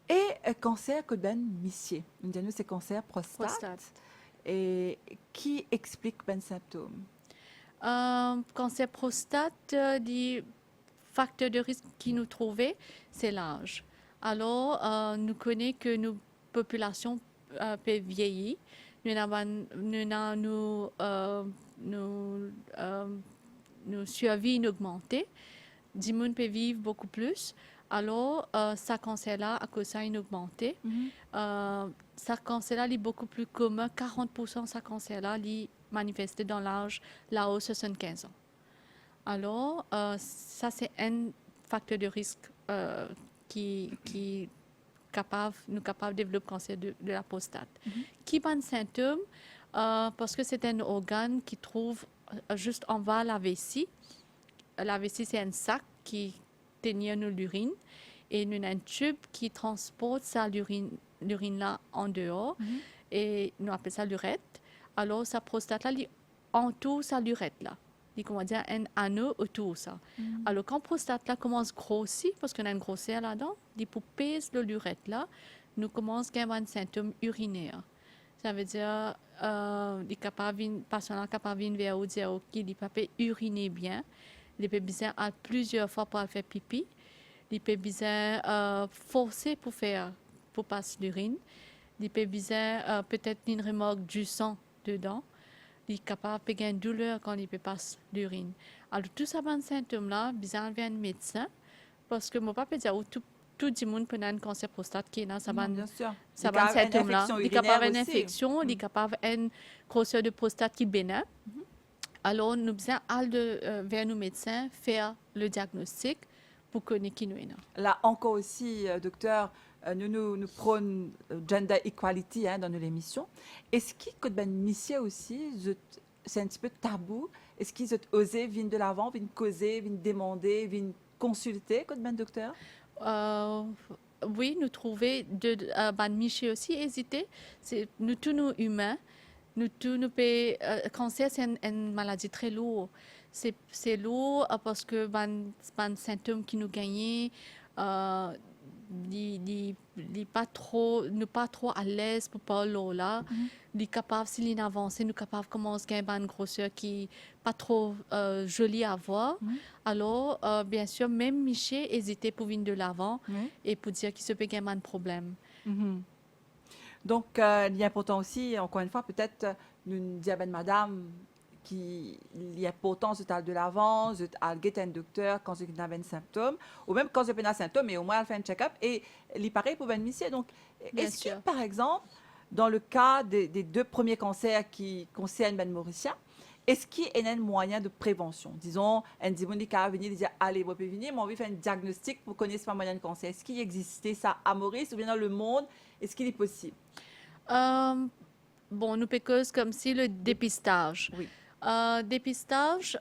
Et cancer que ben missier. Nous disons c'est cancer prostate. Et qui explique ben symptômes? Cancer prostate, les facteurs de risque qui nous trouvaient, c'est l'âge. Alors, nous connaissons que nos populations peuvent vieillir. Nos survie augmentée. Les gens peuvent vivre beaucoup plus. Alors, ça cancer-là, à cause de ça, il a augmenté. Ça cancer-là est beaucoup plus commun. 40% de ça cancer-là est manifesté dans l'âge là haut 75 ans. Alors, ça, c'est un facteur de risque qui nous capable de développer cancer de la prostate. Qui a un symptôme? Parce que c'est un organe qui trouve juste en bas la vessie. La vessie, c'est un sac qui tient l'urine et nous avons un tube qui transporte ça l'urine-là en dehors et nous appelons ça l'urètre. Alors, sa prostate-là, il entoure sa l'urètre-là. Il comment dire un anneau autour de ça. Alors, quand la prostate-là commence à grossir, parce qu'on a une grosseur là-dedans, il peut pèse l'urètre-là, nous commençons à avoir un symptôme urinaire. Ça veut dire le patient est capable de venir vers dire qu'il peut uriner bien. Il peut besoin à plusieurs fois pour faire pipi. Il peut besoin forcer pour passer l'urine. Il peut besoin peut-être une remorque du sang dedans. Il est capable de faire une douleur quand il peut passer l'urine. Alors, tous ces symptômes-là, besoin d'un médecin. Parce que mon papa dit tout le monde peut avoir un cancer prostate qui est dans Bien sûr. ça va symptôme-là. Il est capable urinaire d'une aussi. infection, il est capable d'une grosseur de prostate qui est bénin. Alors, nous besoin aller vers nos médecins faire le diagnostic pour connaître qui nous est. Là encore aussi, docteur, nous prônons gender equality dans nos émissions. Est-ce que ben monsieur aussi, c'est un petit peu tabou? Est-ce qu'ils ont osé venir de l'avant, venir causer, venir demander, venir consulter, ben docteur? oui, nous trouver ben, Michel aussi hésiter. C'est nous tous nous humains, nous tous nous cancer c'est une maladie très lourde. C'est lourd parce que ben symptômes qui nous gagnent li pas trop nous pas trop à l'aise pour parler là li capable si li avance nous capable commence gain une grosseur qui pas trop jolie à voir alors bien sûr même Michel hésitait pour venir de l'avant et pour dire qu'il se peut gagner un problème. Donc il est important aussi encore une fois peut-être nous dire ben madame qui il y a pourtant ce de l'avant, je aller un docteur quand il y a un symptôme, ou même quand il y a un symptôme, et au moins elle fait un check-up, et il pareil pour une mission. Donc, est-ce que, par exemple, dans le cas des 2 premiers cancers qui concernent Ben Mauricia, est-ce qu'il y a un moyen de prévention? Disons, un dimanche qui a venu dire, allez, vous pouvez venir, mais on veut faire un diagnostic pour connaître ce moyen de cancer. Est-ce qu'il existait ça à Maurice ou bien dans le monde? Est-ce qu'il est possible? Bon, nous pécons comme si le dépistage. Oui. Dépistage,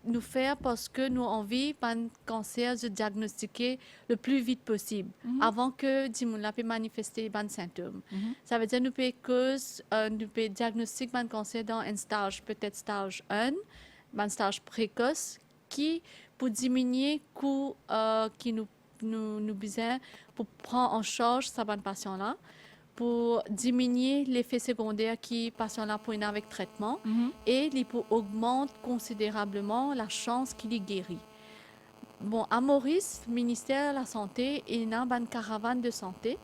nous faire parce que nous avons envie un cancer de diagnostiquer le plus vite possible avant que Dimoula peut manifester des symptômes. Ça veut dire nous peut diagnostiquer un cancer dans un stage, peut-être stage 1, un stage précoce qui pour diminuer le coût qui nous besoin pour prendre en charge ce patient-là, pour diminuer l'effet secondaire qui patient là pour avec traitement et pour augmente considérablement la chance qu'il est guéri. Bon, à Maurice, le ministère de la Santé, il y a une caravane de santé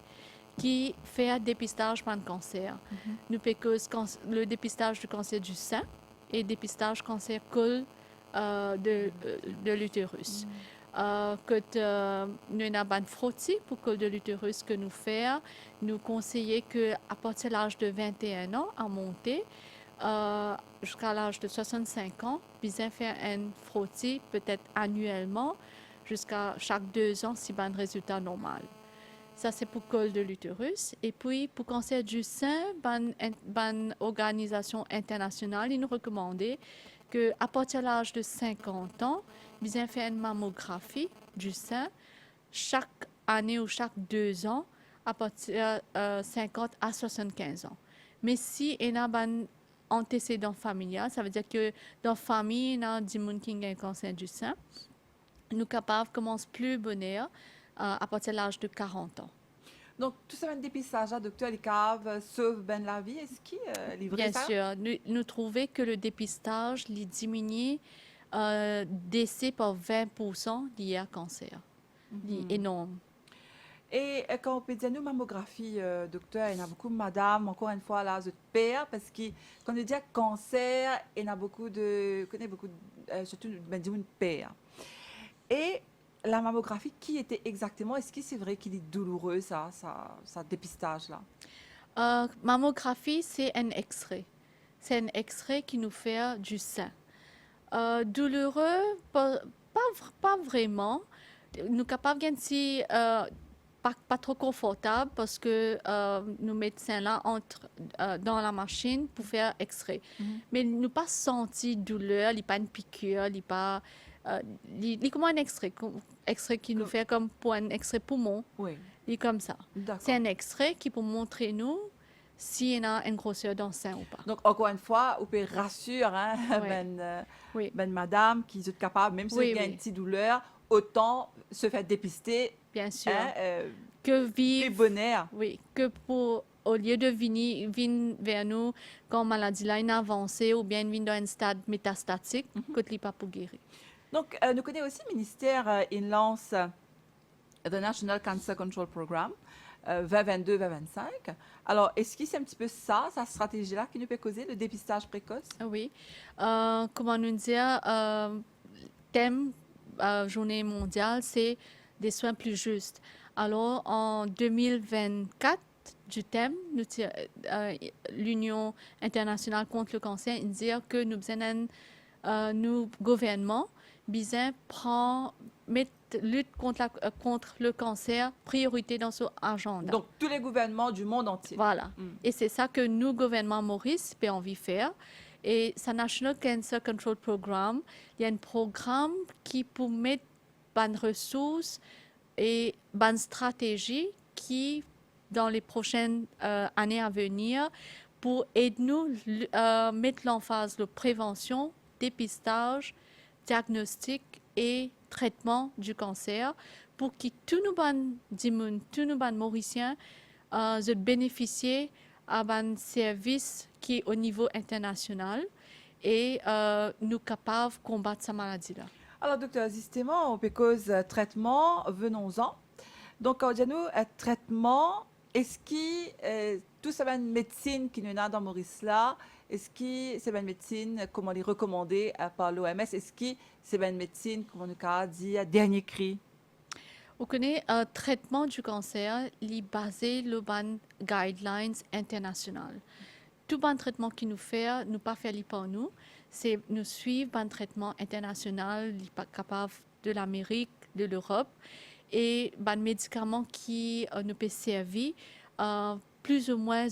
qui fait un dépistage pour le cancer. Nous faisons le dépistage du cancer du sein et le dépistage cancer col de l'utérus. Que nous avons un frottis pour col de l'utérus que nous faisons. Nous conseillons qu'à partir de l'âge de 21 ans à monter jusqu'à l'âge de 65 ans, bien faire un frottis peut-être annuellement jusqu'à chaque 2 ans si un résultat normal. Ça, c'est pour col de l'utérus. Et puis, pour cancer du sein, une organisation internationale, il nous recommandait qu'à partir de l'âge de 50 ans, bien faire une mammographie du sein chaque année ou chaque 2 ans à partir de 50 à 75 ans. Mais si il y a un antécédent familial, ça veut dire que dans la famille, il y a des gens qui ont un cancer du sein, nous sommes capables de commencer plus bonheur à partir de l'âge de 40 ans. Donc, tout ça, un dépistage, docteur, les caves sauve ben la vie. Est-ce qu'il est vrai ça? Bien sûr. Nous trouvons que le dépistage les diminue décès par 20% liés à cancer. C'est énorme. Et quand on peut dire nous mammographie, docteur, il y en a beaucoup de madame, encore une fois là, je perds parce que quand on dit cancer, il y en a beaucoup de, surtout ben dis une père. Et la mammographie, qui était exactement? Est-ce que c'est vrai qu'il est douloureux ça dépistage là? Mammographie, c'est un extrait. C'est un extrait qui nous fait du sein. Douloureux, pas vraiment. Nous sommes capables de pas trop confortable parce que nos médecins là entrent dans la machine pour faire extrait. Mais nous pas senti douleur, il n'y a pas une piqûre, il n'y a pas comme un extrait qui nous fait comme pour un extrait poumon. Oui. Il est comme ça. C'est un extrait qui peut montrer nous s'il y a une grosseur dans le sein ou pas. Donc, encore une fois, vous pouvez rassurer ben madame qui est capable, même si il y a une petite douleur, autant se faire dépister. Bien sûr. Que vivre. Bonheur. Oui, que pour, au lieu de venir vers nous quand la maladie là est avancée ou bien venir dans un stade métastatique, que tu pas pour guérir. Donc, nous connaissons aussi le ministère, il lance the National Cancer Control Program 2022-2025. Alors, est-ce que c'est un petit peu ça, sa stratégie-là, qui nous peut causer le dépistage précoce? Oui. Comment nous dire, thème journée mondiale, c'est des soins plus justes. Alors, en 2024, du thème, l'Union internationale contre le cancer, il dit que nous gouvernement, besoin mettre lutte contre le cancer priorité dans son agenda. Donc, tous les gouvernements du monde entier. Voilà. Et c'est ça que nous, gouvernement Maurice, avons envie de faire. Et ce National Cancer Control Program, il y a un programme qui peut mettre des ressources et une stratégie qui, dans les prochaines années à venir, pour aider nous mettre l'emphase de prévention, dépistage, diagnostic et traitement du cancer pour que tous nos tous nos Mauriciens bénéficient d'un service qui est au niveau international et nous capables de combattre cette maladie-là. Alors, docteur, justement, because traitement, venons-en. Donc, on dit nous, traitement, est-ce que tout ça va une médecine qui nous a dans Maurice là, est-ce que c'est une médecine, comme on est recommandé par l'OMS, est-ce que c'est une médecine, comme on a dit, à dernier cri? On connaît un traitement du cancer, il est basé sur les guidelines internationales. Tout bon traitement qui nous fait, nous pas fait par nous, c'est nous suivre un traitement international, capable de l'Amérique, de l'Europe, et un médicament qui nous peut servir plus ou moins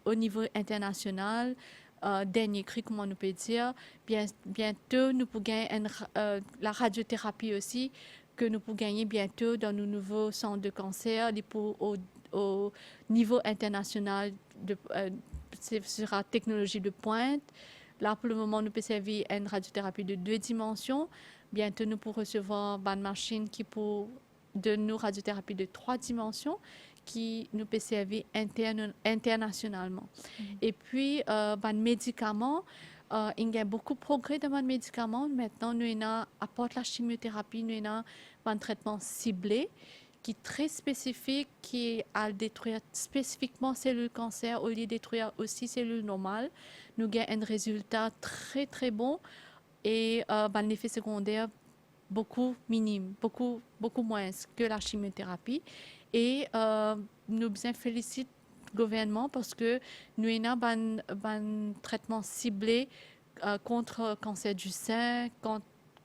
au niveau international. Dernier cri, comment on peut dire. Bientôt, nous pouvons gagner la radiothérapie aussi, que nous pouvons gagner bientôt dans nos nouveaux centres de cancer au niveau international. Ce sera technologie de pointe. Là, pour le moment, nous pouvons servir une radiothérapie de 2 dimensions. Bientôt, nous pourrons recevoir une machine qui peut donner une radiothérapie de 3 dimensions qui nous peut servir internationalement. Et puis, les médicaments, il y a beaucoup de progrès dans les médicaments. Maintenant, nous apporte la chimiothérapie, nous avons un traitement ciblé qui est très spécifique, qui a détruire spécifiquement cellules cancer au lieu de détruire aussi cellules normales. Nous avons un résultat très, très bon et un effet secondaire beaucoup minime, beaucoup moins que la chimiothérapie. Et nous félicitons le gouvernement parce que nous avons un traitement ciblé contre le cancer du sein,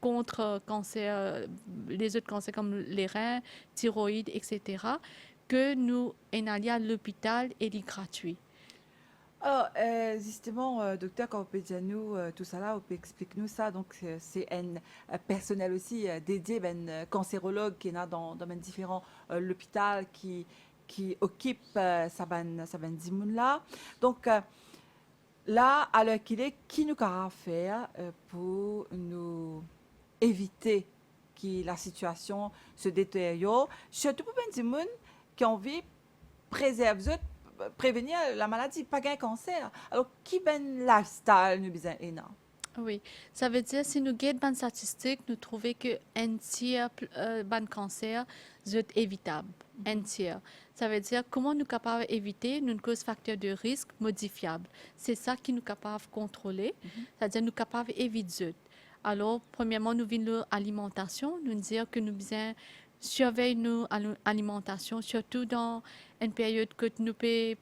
contre cancer, les autres cancers comme les reins, thyroïde, etc., que nous sommes allés à l'hôpital et il est gratuit. Alors, justement, docteur, quand vous pouvez dire nous tout ça là, vous pouvez expliquer nous ça. Donc, c'est un personnel aussi dédié, un cancérologue qui est là dans différents l'hôpital qui occupe ça ben dimoun là. Donc, là, à l'heure qu'il est, qui nous a faire pour nous éviter que la situation se détériore, surtout pour ben dimoun qui ont envie préserver prévenir la maladie, pas un cancer. Alors, qui ben lifestyle nous besoin énorme? Oui, ça veut dire si nous regardons les statistiques, nous trouvons qu'un tiers de cancer est évitable. Un tiers. Ça veut dire comment nous sommes capables d'éviter une cause facteur de risque modifiable. C'est ça qui nous sommes capables de contrôler. C'est-à-dire nous sommes capables d'éviter. Alors, premièrement, nous venons l'alimentation. Nous disons que nous besoin surveiller nos alimentation, surtout dans une période que nous pouvons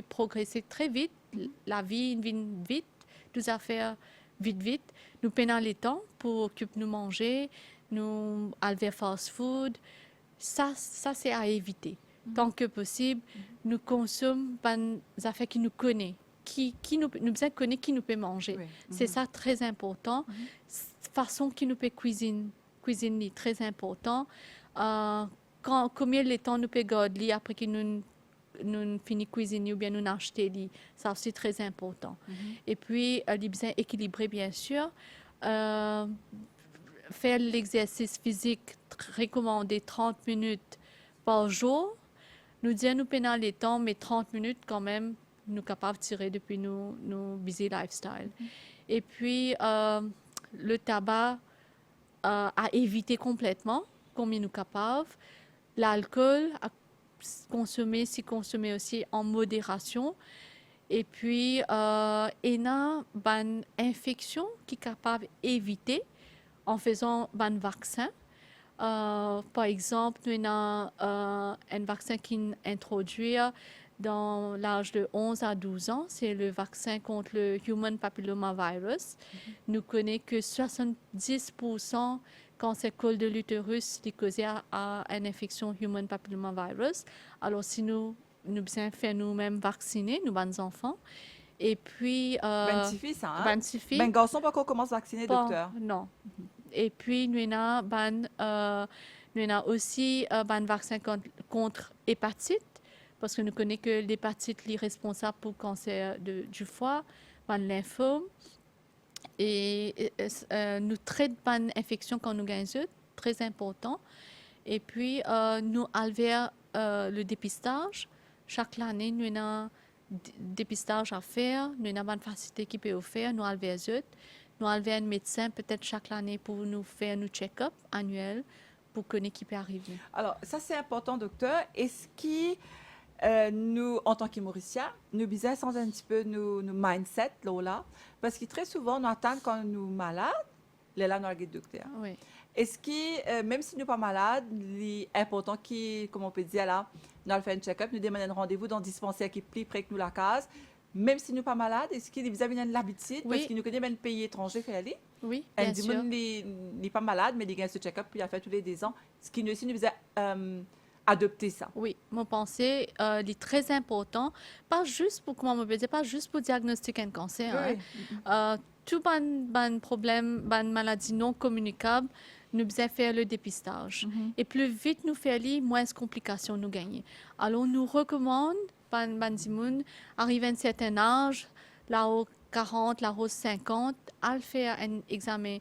progresser très vite. La vie vient vite, nous affaires vite. Nous prenons le temps pour nous manger, nous aller vers fast food. Ça c'est à éviter. Tant que possible, nous consommons des affaires qui nous connaissent. Qui nous connaît, qui nous peut manger. Oui. C'est ça très important. Façon qui nous peut cuisiner est très important. Combien de temps nous peut garder après que nous finissons cuisiner ou bien nous acheter, ça aussi très important. Et puis, il besoin équilibrer bien sûr. Faire l'exercice physique recommandé 30 minutes par jour. Nous disons nous prenons les temps, mais 30 minutes quand même, nous sommes capables de tirer depuis nos busy lifestyle. Et puis, le tabac, à éviter complètement, comme nous sommes capables. L'alcool, à consommer, si consommer aussi en modération. Et puis, il y a une infection qui est capable d'éviter en faisant un vaccin. Par exemple, nous avons un vaccin qui est introduit dans l'âge de 11 à 12 ans, c'est le vaccin contre le Human Papillomavirus. Nous connaissons que 70% cancer col de l'utérus est causé à une infection Human Papillomavirus. Alors, si nous besoin faire nous-mêmes vacciner, nous, nos enfants. Et puis... Ben garçon, pas qu'on commence à vacciner, docteur? Non. Et puis, nous avons Nous avons aussi un vaccin contre hépatite, parce que nous connaissons que l'hépatite est responsable pour le cancer du foie, le lymphome. Et nous traitons une infection quand nous gagnons, très important. Et puis, nous avons le dépistage. Chaque année, nous avons un dépistage à faire. Nous avons une facilité qui peut faire. Nous avons nous avons un médecin peut-être chaque année pour nous faire un check-up annuel pour connaître qui peut arriver. Alors, ça, c'est important, docteur. Est-ce nous, en tant qu'Mauriciens, nous bisons sans un petit peu nos mindset, là, parce que très souvent, nous attendons quand nous sommes malades, là, nous avons le docteur. Oui. Est-ce que, même si nous ne sommes pas malades, l'important qui, comme on peut dire là, nous allons faire un check-up, nous demandons un rendez-vous dans le dispensaire qui est plus près que nous la case, même si nous ne sommes pas malades, est-ce qu'il y a l'habitude, Oui. parce que nous connaissons même le pays étranger fait aller? Oui, Un bien sûr. n'est pas malade, mais il gagne ce check-up, puis il a fait tous les 2 ans. Ce qui nous aussi nous faisait adopter ça. Oui, mon pensée est très important, pas juste pour, comment on peut dire, pas juste pour diagnostiquer un cancer. Hein. Tout ban problème, ban maladie non communicable, nous devons faire le dépistage. Et plus vite nous faisons, moins de complications nous gagnons. Alors, nous recommandons, ban dimoun, arrivé à un certain âge, là haut 40, là haut 50, à faire un examen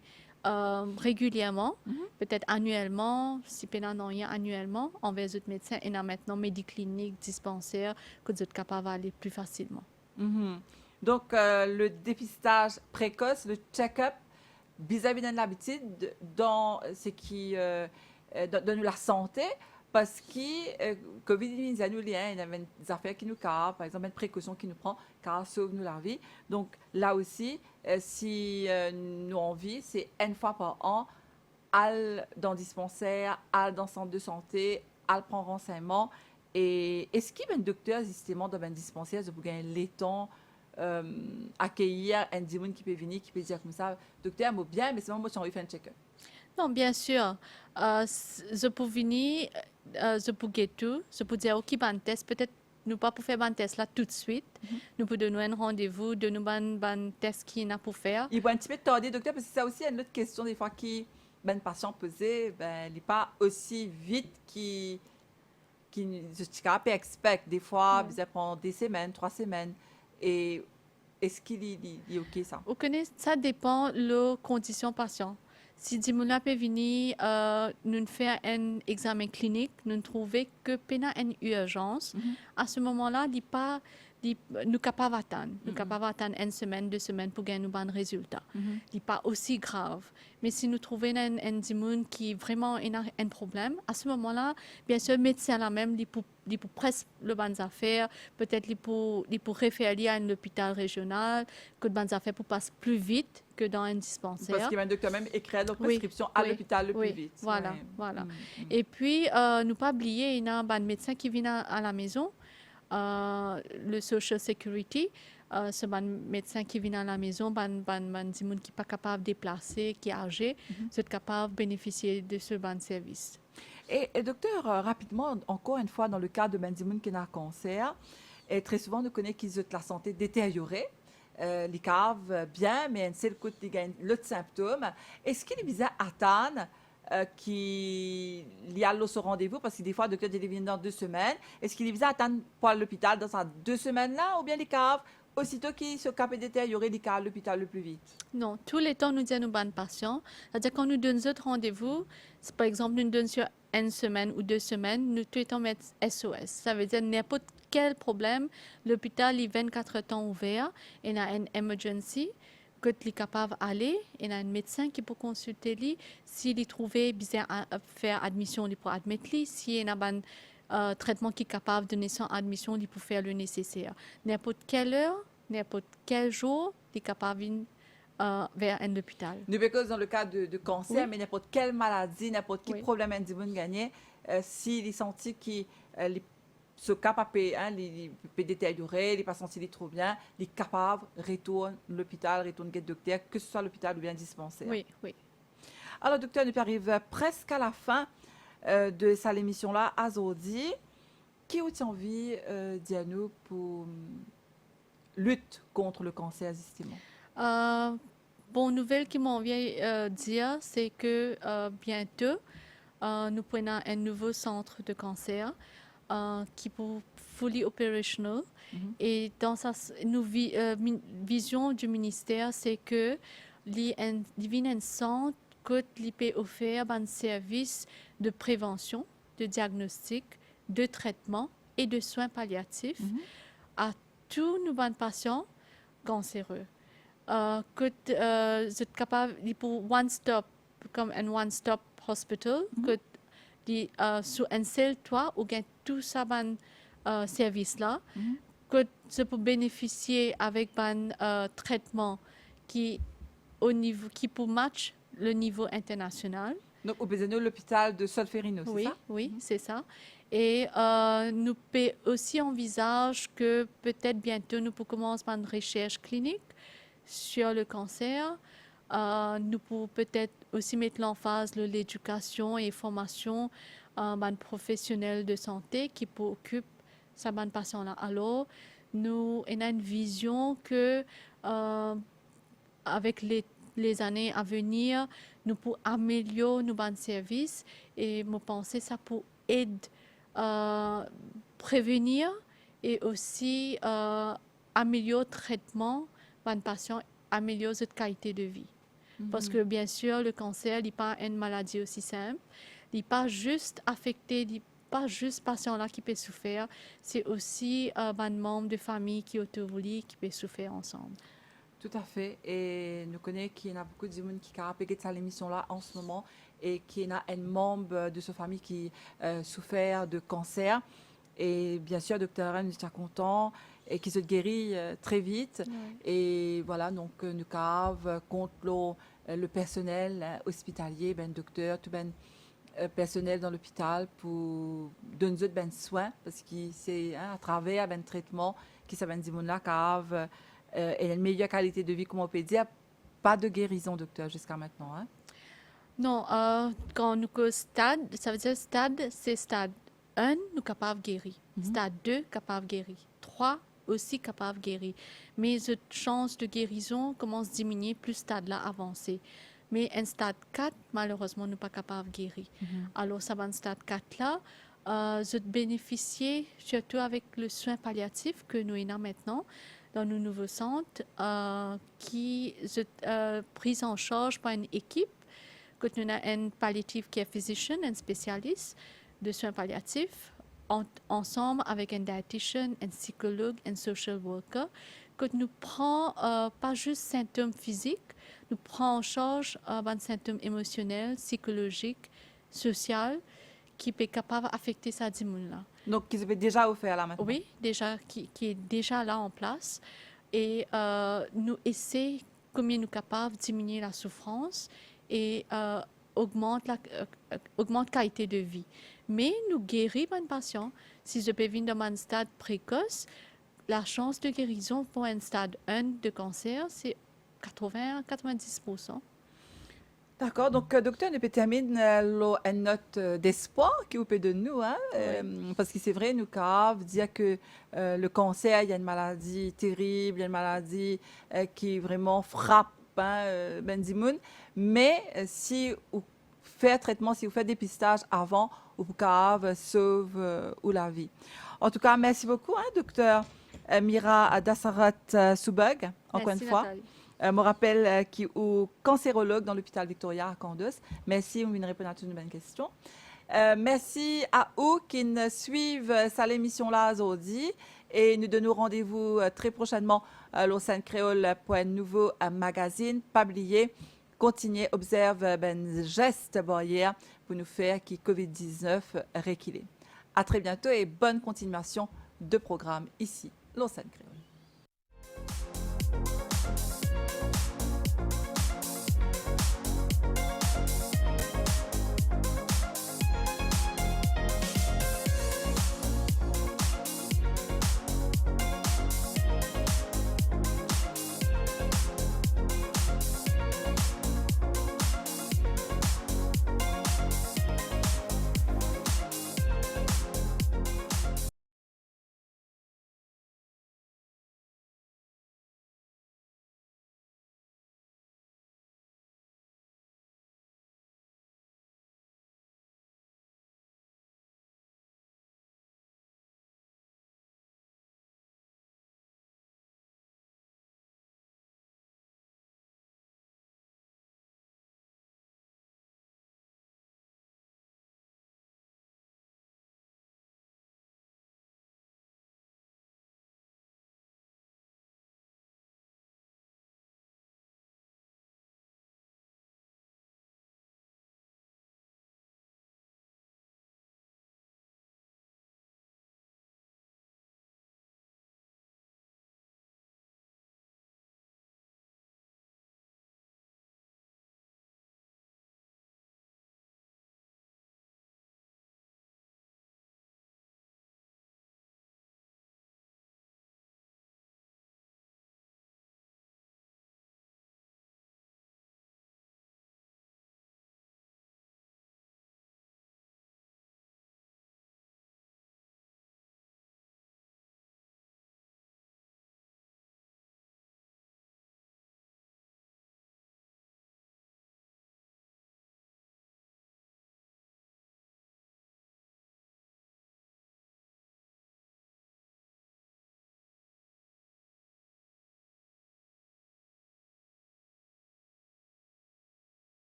régulièrement, peut-être annuellement, si pénal non rien annuellement, envers les médecins et maintenant médiclinique, dispensaire, que vous êtes capable d'aller plus facilement. Donc, le dépistage précoce, le check-up, vis-à-vis de l'habitude dans ce qui donne la santé, parce que COVID-19 nous lien, il y a des affaires qui nous cassent, par exemple, une précaution qui nous prend, car sauve nous la vie. Donc, là aussi, si nous en vie, c'est une fois par an, aller dans le dispensaire, aller dans le centre de santé, aller prendre renseignement. Et est-ce qu'il y a un docteur, justement, dans un dispensaire, pour gagner les temps, accueillir un démon qui peut venir, qui peut dire comme ça, docteur, moi bien, mais c'est moi j'ai envie de faire un check-up. Non, bien sûr. Je peux venir, je peux guetter tout, je peux dire, OK, ban test, peut-être nous pas pour faire ban test là tout de suite. Nous pouvons donner un rendez-vous, de nous ban test qui n'a pour faire. Il faut un petit peu tarder, docteur, parce que ça aussi une autre question des fois qui, ben, patient posé, ben, il n'est pas aussi vite qui je expect. Des fois, ça prend des semaines, 3 semaines. Et est-ce qu'il est OK, ça? Vous connaissez, ça dépend de la condition patient. Si Dimoula peut venir, nous faire un examen clinique, nous trouvons que péna une urgence. À ce moment-là, nous pas nous capables d'attendre. Nous capables d'attendre 1 semaine, 2 semaines pour gagner un bon résultat. Ce n'est pas aussi grave. Mais si nous trouvons un dimoun qui vraiment a un problème, à ce moment-là, bien sûr, le médecin là même, il peut presque le bonnes affaires, peut-être il peut référer à un hôpital régional, que de bonnes affaires pour passer plus vite que dans un dispensaire. Parce qu'il y a un docteur même écrit la prescription à l'hôpital le plus vite. Voilà, voilà. Et puis, nous pas oublier, il y a un médecin qui vient à la maison, le Social Security, c'est un médecin qui vient à la maison, un qui n'est pas capable de déplacer, qui est âgé, c'est capable de bénéficier de ce bon service. Et docteur, rapidement, encore une fois, dans le cas de Bendimoun qui a un cancer, et très souvent, nous connaissons qu'ils ont la santé détériorée. Les caves bien, mais un seul coup, ils gagnent l'autre symptôme. Est-ce qu'il est bizarre à attendre qu'il y a ce rendez-vous? Parce que des fois, le docteur dit vient dans 2 semaines. Est-ce qu'il est bizarre à attendre pour aller à l'hôpital dans ces 2 semaines-là? Ou bien les caves, aussitôt qu'ils sont capables de détériorer, ils caves à l'hôpital le plus vite? Non, tous les temps, nous disons nos bonnes patients. C'est-à-dire, quand nous donnons notre rendez-vous, par exemple, nous donnons sur 1 semaine ou 2 semaines, nous tout le temps mettre SOS. Ça veut dire n'importe quel problème, l'hôpital est 24 temps ouvert, il y a une emergency, que tu es capable d'aller, il y a un médecin qui peut consulter lui, s'il est trouvé bizarre à faire admission, il peut admettre lui, s'il y a un traitement qui est capable de donner son admission, il peut faire le nécessaire. N'importe quelle heure, n'importe quel jour, il est capable de vers un hôpital. Nous que dans le cas de cancer, mais n'importe quelle maladie, n'importe quel problème individuel gagné, s'il est senti qu'il ce capable il peut détériorer, il n'est pas senti trop bien, il est capable de retourner à l'hôpital, retourner au docteur, que ce soit l'hôpital ou bien dispensaire. Oui, oui. Alors, docteur, nous arrivons presque à la fin de cette émission-là, à Zodi. Qui a envie de nous pour lutte contre le cancer, justement? Bonne nouvelle qui m'en vient dire, c'est que bientôt, nous prenons un nouveau centre de cancer qui est fully operational. Et dans sa vision du ministère, c'est que l'IVN centre peut offrir un service de prévention, de diagnostic, de traitement et de soins palliatifs à tous nos patients cancéreux. Que c'est capable pour one stop comme un one stop hospital que sur un seul toit où gagne tout ça service là que je peux bénéficier avec un traitement qui peut match le niveau international. Donc, au besoin de l'hôpital de Solferino, c'est ça? Oui, c'est ça. Et nous aussi envisage que peut-être bientôt nous pouvons commencer une recherche clinique sur le cancer. Nous pouvons peut-être aussi mettre l'emphase sur l'éducation et formation des professionnels de santé qui occupent ces patients-là. Alors, nous avons une vision que avec les années à venir, nous pouvons améliorer nos services et je pense que ça peut aider prévenir et aussi améliorer le traitement des patients, améliorer cette qualité de vie. Parce que bien sûr, le cancer n'est pas une maladie aussi simple. Il n'est pas juste affecté, il n'est pas juste patient là qui peut souffrir. C'est aussi un membre de famille qui est autoroulé qui peut souffrir ensemble. Tout à fait. Et nous connaissons qu'il y a beaucoup de gens qui ont regardé cette émission-là en ce moment et qu'il y a un membre de sa famille qui souffert de cancer. Et bien sûr, docteur Rennes est content et qui se guérit très vite. Oui. Et voilà, donc nous avons contre le personnel hospitalier, docteur, tout personnel dans l'hôpital pour donner des soins parce que c'est à travers un traitement qui s'appelle Dimona cave et une meilleure qualité de vie, comme on peut dire. Pas de guérison, docteur, jusqu'à maintenant. Hein? Non, quand nous avons stade, ça veut dire stade, c'est stade 1, nous sommes capables de guérir. Stade 2, capable de guérir. 3, aussi capable de guérir. Mais cette chance de guérison commence à diminuer plus stade là avancé. Mais un stade 4, malheureusement, nous ne sommes pas capables de guérir. Alors, ça va un stade 4 là. Je bénéficier surtout avec le soin palliatif que nous avons maintenant dans nos nouveaux centres, qui est prise en charge par une équipe. Que nous avons un palliative care physician, un spécialiste de soins palliatifs, ensemble avec un diététicien, un psychologue, un social worker, que nous prenons pas juste symptômes physiques, nous prenons en charge des symptômes émotionnels, psychologiques, sociaux, qui peut capable d'affecter sa là. Donc, qui se fait déjà offert là maintenant? Oui, déjà, qui est déjà là en place. Et nous essayons combien nous sommes capables de diminuer la souffrance et augmente la qualité de vie. Mais nous guérissons un patient. Si je peux venir dans un stade précoce, la chance de guérison pour un stade 1 de cancer, c'est 80 à 90%. D'accord, donc docteur, nous peut terminer une note d'espoir qui vous peut de nous, hein? Parce que c'est vrai, nous avons dire que le cancer, il y a une maladie terrible, il y a une maladie qui vraiment frappe Benzimoun, mais si vous faites traitement, si vous faites dépistage avant, vous pouvez sauver la vie. En tout cas, merci beaucoup, hein, docteur Mira Dassarat Soubag, encore une fois. Je me rappelle qui est cancérologue dans l'hôpital Victoria à Candos. Merci, on vient répondre à toutes nos bonnes questions. Merci à vous qui nous suivent cette émission-là aujourd'hui. Et nous donnons rendez-vous très prochainement à Lausanne Créole pour un nouveau magazine. Pas oublier, continuez, observe ben gestes barrières pour nous faire qui COVID-19 reculer. À très bientôt et bonne continuation de programme ici, Lausanne Créole.